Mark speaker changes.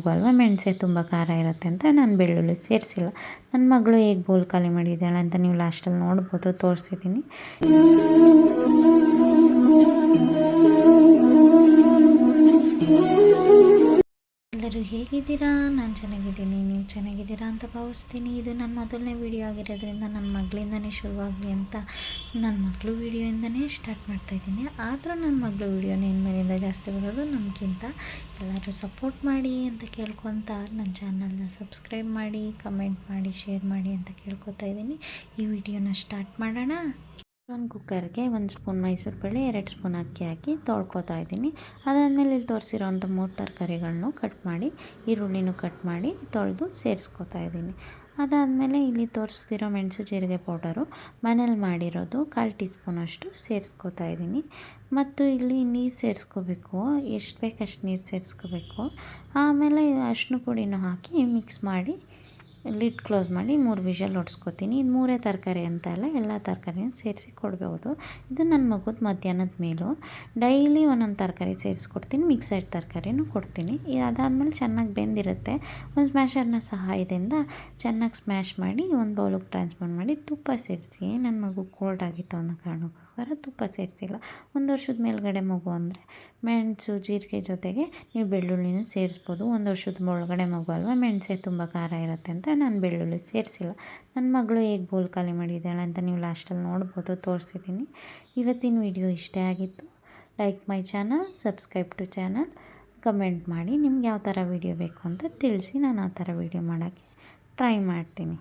Speaker 1: ಮಗು ಅಲ್ವಾ, ಮೆಣಸೆ ತುಂಬ ಖಾರ ಇರುತ್ತೆ ಅಂತ ನಾನು ಬೆಳ್ಳುಳ್ಳಿ ಸೇರಿಸಿಲ್ಲ. ನನ್ನ ಮಗಳು ಹೇಗೆ ಬೋಲ್ ಖಾಲಿ ಮಾಡಿದ್ದಾಳೆ ಅಂತ ನೀವು ಲಾಸ್ಟಲ್ಲಿ ನೋಡ್ಬೋದು, ತೋರಿಸಿದ್ದೀನಿ. ಎಲ್ಲರೂ ಹೇಗಿದ್ದೀರಾ? ನಾನು ಚೆನ್ನಾಗಿದ್ದೀನಿ, ನೀವು ಚೆನ್ನಾಗಿದ್ದೀರಾ ಅಂತ ಭಾವಿಸ್ತೀನಿ. ಇದು ನನ್ನ ಮೊದಲನೇ ವೀಡಿಯೋ ಆಗಿರೋದ್ರಿಂದ ನನ್ನ ಮಗಳಿಂದನೇ ಶುರುವಾಗಲಿ ಅಂತ ನನ್ನ ಮಗಳು ವೀಡಿಯೋಯಿಂದನೇ ಸ್ಟಾರ್ಟ್ ಮಾಡ್ತಾಯಿದ್ದೀನಿ. ಆದರೂ ನನ್ನ ಮಗಳು ವೀಡಿಯೋನೇ ಇನ್ಮೇಲಿಂದ ಜಾಸ್ತಿ ಬರೋದು ನಮಗಿಂತ. ಎಲ್ಲರೂ ಸಪೋರ್ಟ್ ಮಾಡಿ ಅಂತ ಕೇಳ್ಕೊತ ನನ್ನ ಚಾನಲ್ನ ಸಬ್ಸ್ಕ್ರೈಬ್ ಮಾಡಿ, ಕಮೆಂಟ್ ಮಾಡಿ, ಶೇರ್ ಮಾಡಿ ಅಂತ ಕೇಳ್ಕೊತಾ ಇದ್ದೀನಿ. ಈ ವಿಡಿಯೋನ ಸ್ಟಾರ್ಟ್ ಮಾಡೋಣ. ಒಂದು ಕುಕ್ಕರ್ಗೆ 1 ಸ್ಪೂನ್ ಮೈಸೂರು ಬೇಳೆ, 2 ಸ್ಪೂನ್ ಅಕ್ಕಿ ಹಾಕಿ ತೊಳ್ಕೊತಾ ಇದ್ದೀನಿ. ಅದಾದಮೇಲೆ ಇಲ್ಲಿ ತೋರಿಸಿರೋಂಥ 3 ತರಕಾರಿಗಳನ್ನೂ ಕಟ್ ಮಾಡಿ, ಈರುಳ್ಳಿನೂ ಕಟ್ ಮಾಡಿ ತೊಳೆದು ಸೇರಿಸ್ಕೊತಾ ಇದ್ದೀನಿ. ಅದಾದಮೇಲೆ ಇಲ್ಲಿ ತೋರಿಸ್ತಿರೋ ಮೆಣಸು ಜೀರಿಗೆ ಪೌಡರು ಮನೇಲಿ ಮಾಡಿರೋದು 1/4 ಟೀ ಸ್ಪೂನಷ್ಟು ಸೇರಿಸ್ಕೊತಾ ಇದ್ದೀನಿ. ಮತ್ತು ಇಲ್ಲಿ ನೀರು ಸೇರಿಸ್ಕೋಬೇಕು, ಎಷ್ಟು ಬೇಕು ಅಷ್ಟು ನೀರು ಸೇರಿಸ್ಕೋಬೇಕು. ಆಮೇಲೆ ಅರಿಶಿನ ಪುಡಿನೂ ಹಾಕಿ ಮಿಕ್ಸ್ ಮಾಡಿ ಲಿಡ್ ಕ್ಲೋಸ್ ಮಾಡಿ 3 ವಿಷಲ್ ಹೊಡ್ಸ್ಕೊತೀನಿ. ಇದು 3 ತರಕಾರಿ ಅಂತ ಅಲ್ಲ, ಎಲ್ಲ ತರಕಾರಿನ ಸೇರಿಸಿ ಕೊಡ್ಬೋದು. ಇದು ನನ್ನ ಮಗುದ ಮಧ್ಯಾಹ್ನದ ಮೇಲೂ ಡೈಲಿ ಒಂದೊಂದು ತರಕಾರಿ ಸೇರಿಸ್ಕೊಡ್ತೀನಿ, ಮಿಕ್ಸೆಡ್ ತರಕಾರಿನೂ ಕೊಡ್ತೀನಿ. ಅದಾದಮೇಲೆ ಚೆನ್ನಾಗಿ ಬೆಂದಿರುತ್ತೆ. ಒಂದು ಸ್ಮ್ಯಾಶರ್ನ ಸಹಾಯದಿಂದ ಚೆನ್ನಾಗಿ ಸ್ಮ್ಯಾಶ್ ಮಾಡಿ ಒಂದು ಬೌಲಿಗೆ ಟ್ರಾನ್ಸ್ಫರ್ ಮಾಡಿ ತುಪ್ಪ ಸೇರಿಸಿ. ನನ್ನ ಮಗು ಕೋಲ್ಡ್ ಆಗಿತ್ತು ಅನ್ನೋ ಕಾರಣಕ್ಕೋಸ್ಕರ ತುಪ್ಪ ಸೇರಿಸಿಲ್ಲ. 1 ವರ್ಷದ ಮೇಲ್ಗಡೆ ಮಗು ಅಂದರೆ ಮೆಣಸು ಜೀರಿಗೆ ಜೊತೆಗೆ ನೀವು ಬೆಳ್ಳುಳ್ಳಿನೂ ಸೇರಿಸ್ಬೋದು. 1 ವರ್ಷದ ಒಳಗಡೆ ಮಗು ಅಲ್ವಾ, ಮೆಣಸೆ ತುಂಬ ಖಾರ ಇರುತ್ತೆ ಅಂತ ನಾನು ಬೆಳ್ಳುಳ್ಳಿ ಸೇರಿಸಿಲ್ಲ. ನನ್ನ ಮಗಳು ಹೇಗೆ ಬೋಲ್ ಖಾಲಿ ಮಾಡಿದ್ದಾಳೆ ಅಂತ ನೀವು ಲಾಸ್ಟಲ್ಲಿ ನೋಡ್ಬೋದು, ತೋರಿಸಿದ್ದೀನಿ. ಇವತ್ತಿನ ವಿಡಿಯೋ ಇಷ್ಟ ಆಗಿತ್ತು. Like my channel, subscribe to channel, comment ಮಾಡಿ ನಿಮ್ಗೆ ಯಾವ ಥರ ವೀಡಿಯೋ ಬೇಕು ಅಂತ ತಿಳಿಸಿ. ನಾನು ಆ ಥರ ವೀಡಿಯೋ ಮಾಡೋಕ್ಕೆ ಟ್ರೈ ಮಾಡ್ತೀನಿ.